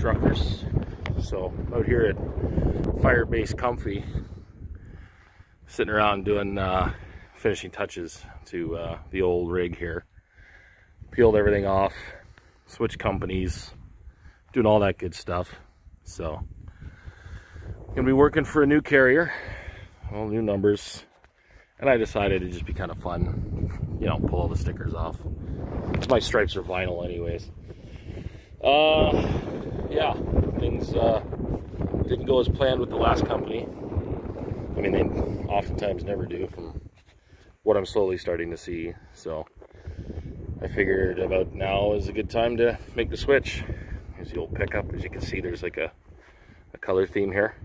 truckers. So out here at Firebase Comfy, sitting around doing finishing touches to the old rig here. Peeled everything off, switched companies, doing all that good stuff. So gonna be working for a new carrier, all new numbers, and I decided it'd just be kind of fun, you know, pull all the stickers off. My stripes are vinyl anyways. Yeah, things didn't go as planned with the last company. I mean, they oftentimes never do, from what I'm slowly starting to see. So I figured about now is a good time to make the switch. Here's the old pickup. As you can see, there's like a color theme here.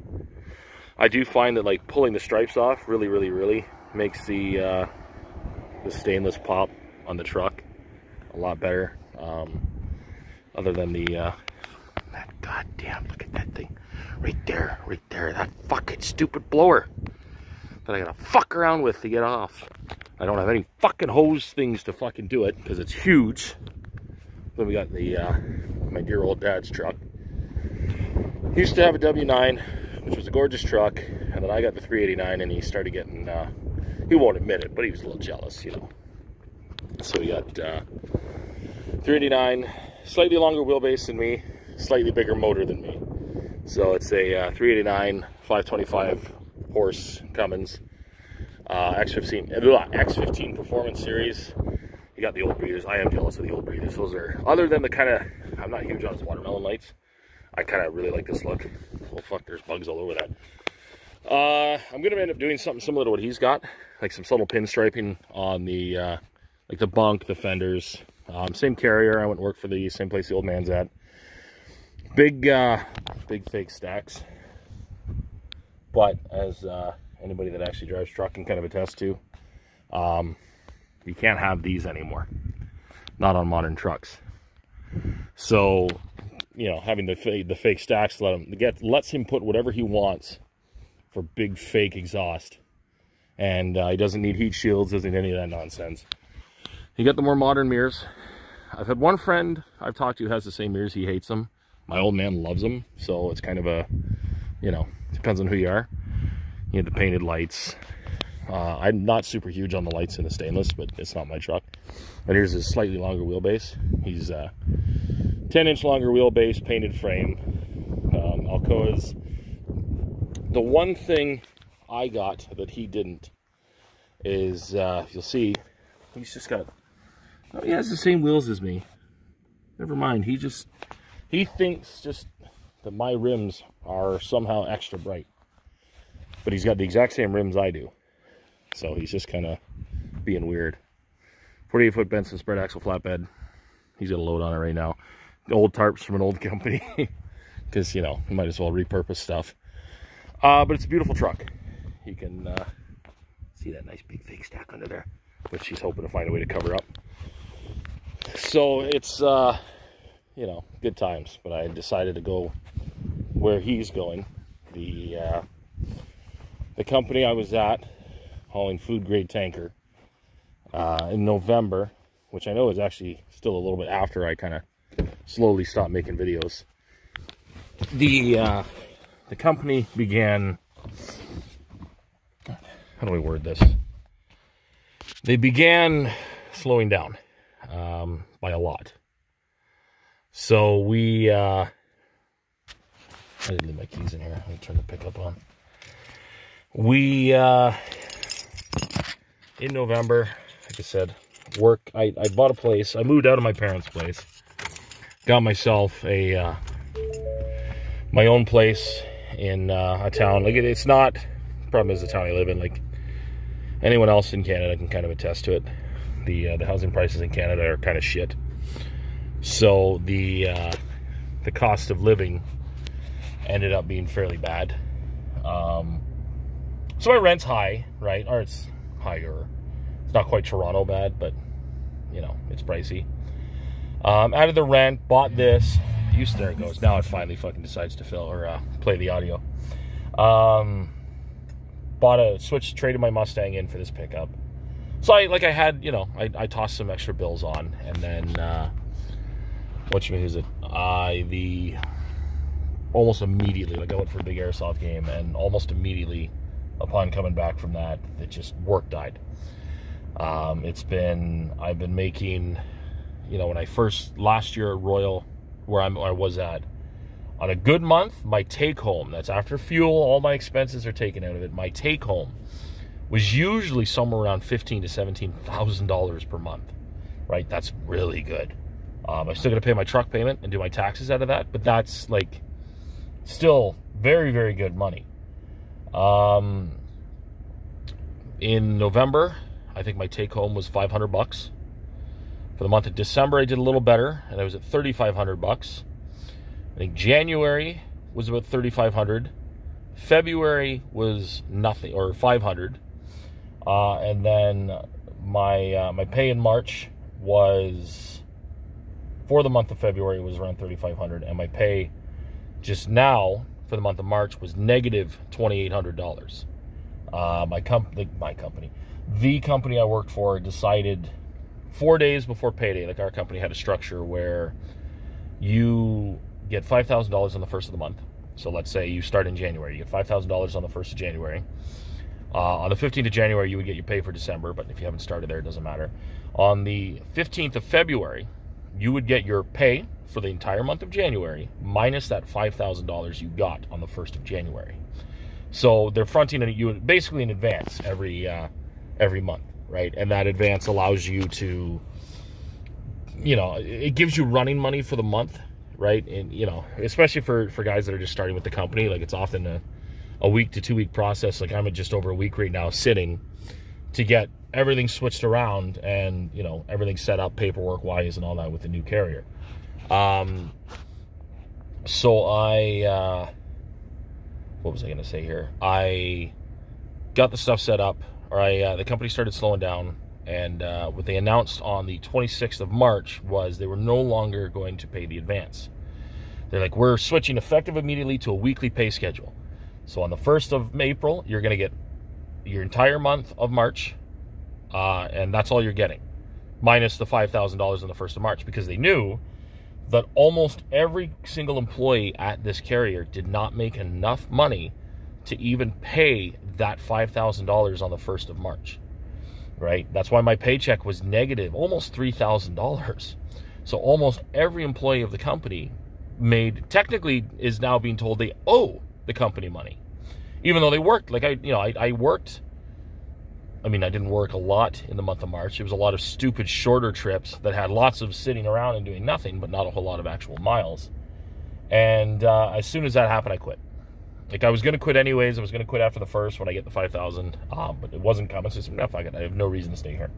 I do find that like pulling the stripes off really makes the stainless pop on the truck a lot better. Other than the that goddamn, look at that thing right there, that fucking stupid blower that I gotta fuck around with to get off. I don't have any fucking hose things to fucking do it because it's huge. Then we got the my dear old dad's truck. He used to have a W9, which was a gorgeous truck, and then I got the 389, and he started getting he won't admit it, but he was a little jealous, you know. So he got 389, slightly longer wheelbase than me, slightly bigger motor than me. So it's a 389 525 horse Cummins X15 Performance Series. You got the old breeders. I am jealous of the old breeders. Those are, other than the kind of, I'm not huge on his watermelon lights. I kind of really like this look. Oh fuck, there's bugs all over that. I'm gonna end up doing something similar to what he's got, like some subtle pinstriping on the like the bunk, the fenders. Same carrier. I went and worked for the same place the old man's at. Big fake stacks. But as anybody that actually drives truck can kind of attest to, you can't have these anymore. Not on modern trucks. So, you know, having the fake stacks lets him put whatever he wants for big fake exhaust. And he doesn't need heat shields, doesn't need any of that nonsense. You got the more modern mirrors. I've had one friend I've talked to who has the same mirrors. He hates them. My old man loves them. So it's kind of a, you know, depends on who you are. You have the painted lights. I'm not super huge on the lights in the stainless, but it's not my truck. And here's his slightly longer wheelbase. He's 10-inch longer wheelbase, painted frame. Alcoa's. The one thing I got that he didn't is, you'll see, he's just got, oh, he has the same wheels as me. Never mind, he thinks just that my rims are somehow extra bright. But he's got the exact same rims I do. So he's just kind of being weird. 48-foot Benson spread axle flatbed. He's got a load on it right now. The old tarps from an old company. Because, you know, you might as well repurpose stuff. But it's a beautiful truck. You can see that nice big fake stack under there, which he's hoping to find a way to cover up. So it's, you know, good times. But I decided to go where he's going. The company I was at, hauling food grade tanker, in November, which I know is actually still a little bit after I kind of slowly stopped making videos. The company began, how do I word this? They began slowing down by a lot. So we, I didn't leave my keys in here. Let me turn the pickup on. We, in November, like I said, I bought a place. I moved out of my parents' place. Got myself a, my own place in a town. Like, it's not, problem is the town I live in, like anyone else in Canada can kind of attest to it. The housing prices in Canada are kind of shit. So the cost of living ended up being fairly bad. So my rent's high, right? Or it's higher. It's not quite Toronto bad, but, you know, it's pricey. Out of the rent, bought this. There it goes. Now it finally fucking decides to fill or play the audio. Traded my Mustang in for this pickup. So I had, you know, I tossed some extra bills on, and then, almost immediately. Like I went for a big airsoft game, and almost immediately upon coming back from that, it just work died. I've been making, you know, when I first, last year at Royal, where I was at, on a good month, my take home, that's after fuel, all my expenses are taken out of it, my take home was usually somewhere around $15,000 to $17,000 per month, right? That's really good. I still got to pay my truck payment and do my taxes out of that, but that's like still very, very good money. In November, I think my take home was $500. For the month of December, I did a little better, and I was at $3,500. I think January was about $3,500. February was nothing, or $500. And then my pay in March was, for the month of February, was around $3,500, and my pay just now for the month of March was negative $2,800. The company I worked for decided 4 days before payday, like our company had a structure where you get $5,000 on the first of the month. So let's say you start in January, you get $5,000 on the 1st of January. On the 15th of January, you would get your pay for December, but if you haven't started there, it doesn't matter. On the 15th of February, you would get your pay for the entire month of January, minus that $5,000 you got on the 1st of January. So they're fronting you basically in advance every month, right? And that advance allows you to, you know, it gives you running money for the month, right? And, you know, especially for guys that are just starting with the company, like it's often a week to 2 week process. Like I'm at just over a week right now sitting to get everything switched around and, you know, everything set up paperwork wise and all that with the new carrier. So what was I going to say here? I got the stuff set up, or the company started slowing down, and what they announced on the 26th of March was they were no longer going to pay the advance. They're like, we're switching effective immediately to a weekly pay schedule. So on the 1st of April, you're going to get your entire month of March, and that's all you're getting, minus the $5,000 on the 1st of March, because they knew that almost every single employee at this carrier did not make enough money to even pay that $5,000 on the 1st of March, right? That's why my paycheck was negative, almost $3,000. So almost every employee of the company technically is now being told they owe the company money, even though they worked. Like I worked. I mean, I didn't work a lot in the month of March. It was a lot of stupid shorter trips that had lots of sitting around and doing nothing, but not a whole lot of actual miles. And as soon as that happened, I quit. Like I was going to quit anyways. I was going to quit after the 1st when I get the 5,000, but it wasn't coming. So I said, no, fuck it. I have no reason to stay here.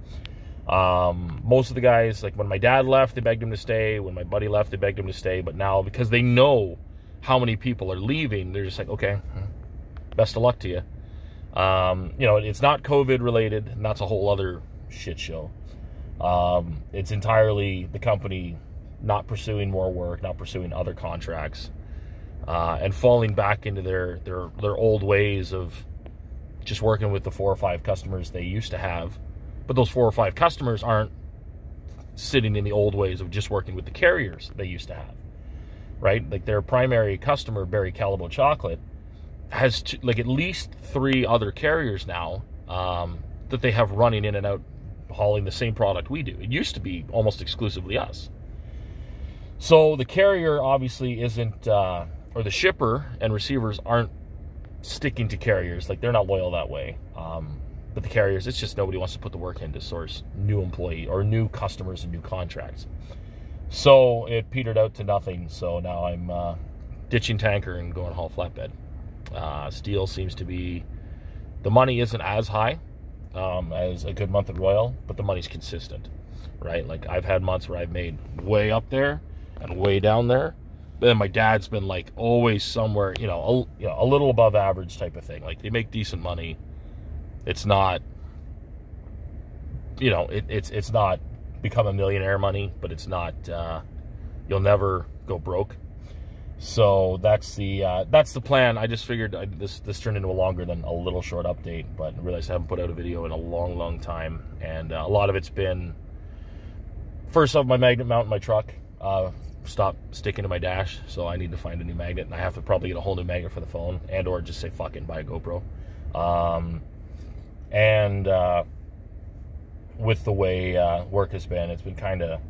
Most of the guys, like when my dad left, they begged him to stay. When my buddy left, they begged him to stay. But now, because they know how many people are leaving, they're just like, okay, best of luck to you. You know, it's not COVID related, and that's a whole other shit show. It's entirely the company not pursuing more work, not pursuing other contracts, and falling back into their old ways of just working with the 4 or 5 customers they used to have. But those 4 or 5 customers aren't sitting in the old ways of just working with the carriers they used to have, right? Like their primary customer, Barry Callebaut Chocolate, has like at least 3 other carriers now that they have running in and out, hauling the same product we do. It used to be almost exclusively us. So the carrier obviously isn't, or the shipper and receivers aren't sticking to carriers. Like they're not loyal that way. But the carriers, it's just nobody wants to put the work in to source new employee or new customers and new contracts. So it petered out to nothing. So now I'm ditching tanker and going haul flatbed. Steel seems to be, the money isn't as high as a good month at Royal, but the money's consistent, right? Like I've had months where I've made way up there and way down there, but then my dad's been like always somewhere, you know, a little above average type of thing. Like they make decent money. It's not, you know, it's not become a millionaire money, but it's not, you'll never go broke. So that's the plan. I just figured this turned into a longer than a little short update, but I realized I haven't put out a video in a long time, and a lot of it's been first off my magnet mount in my truck. stop sticking to my dash, so I need to find a new magnet, and I have to probably get a whole new magnet for the phone, and or just say fuck it and buy a GoPro. With the way work has been, it's been kind of,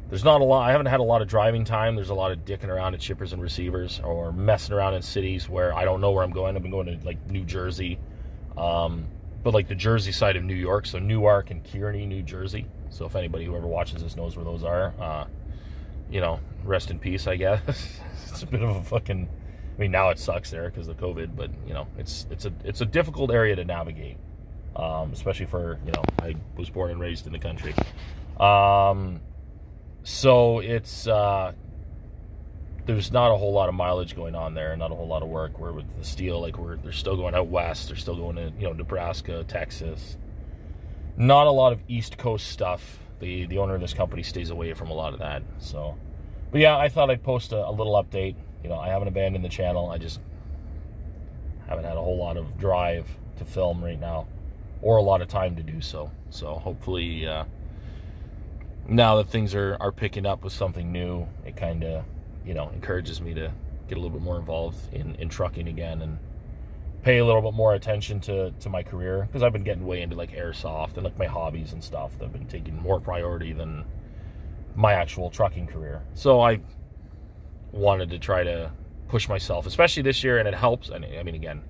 there's not a lot, I haven't had a lot of driving time. There's a lot of dicking around at shippers and receivers, or messing around in cities where I don't know where I'm going. I've been going to like New Jersey, but like the Jersey side of New York, so Newark and Kearney, New Jersey. So if anybody who ever watches this knows where those are, you know, rest in peace, I guess. It's a bit of a fucking, I mean, now it sucks there because of COVID, but you know, it's a difficult area to navigate, especially for, you know, I was born and raised in the country. So it's, there's not a whole lot of mileage going on there, not a whole lot of work. Where with the steel, like they're still going out west, they're still going to, you know, Nebraska, Texas. Not a lot of East Coast stuff. The owner of this company stays away from a lot of that. So, but yeah, I thought I'd post a little update. You know, I haven't abandoned the channel. I just haven't had a whole lot of drive to film right now, or a lot of time to do so. So hopefully, now that things are picking up with something new, it kind of, you know, encourages me to get a little bit more involved in trucking again, and pay a little bit more attention to my career, because I've been getting way into like airsoft and like my hobbies and stuff that have been taking more priority than my actual trucking career. So I wanted to try to push myself, especially this year, and it helps. And I mean, again,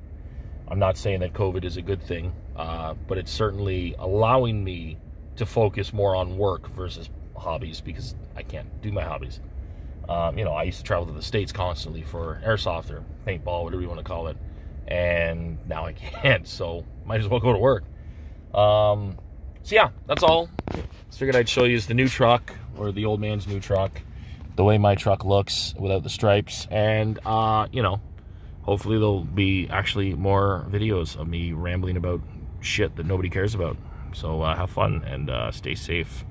I'm not saying that COVID is a good thing, but it's certainly allowing me to focus more on work versus hobbies, because I can't do my hobbies. You know, I used to travel to the States constantly for airsoft or paintball, whatever you want to call it, and now I can't, so might as well go to work. So yeah, that's all. Just figured I'd show you the new truck, or the old man's new truck, the way my truck looks without the stripes, and you know, hopefully there'll be actually more videos of me rambling about shit that nobody cares about. So have fun and stay safe.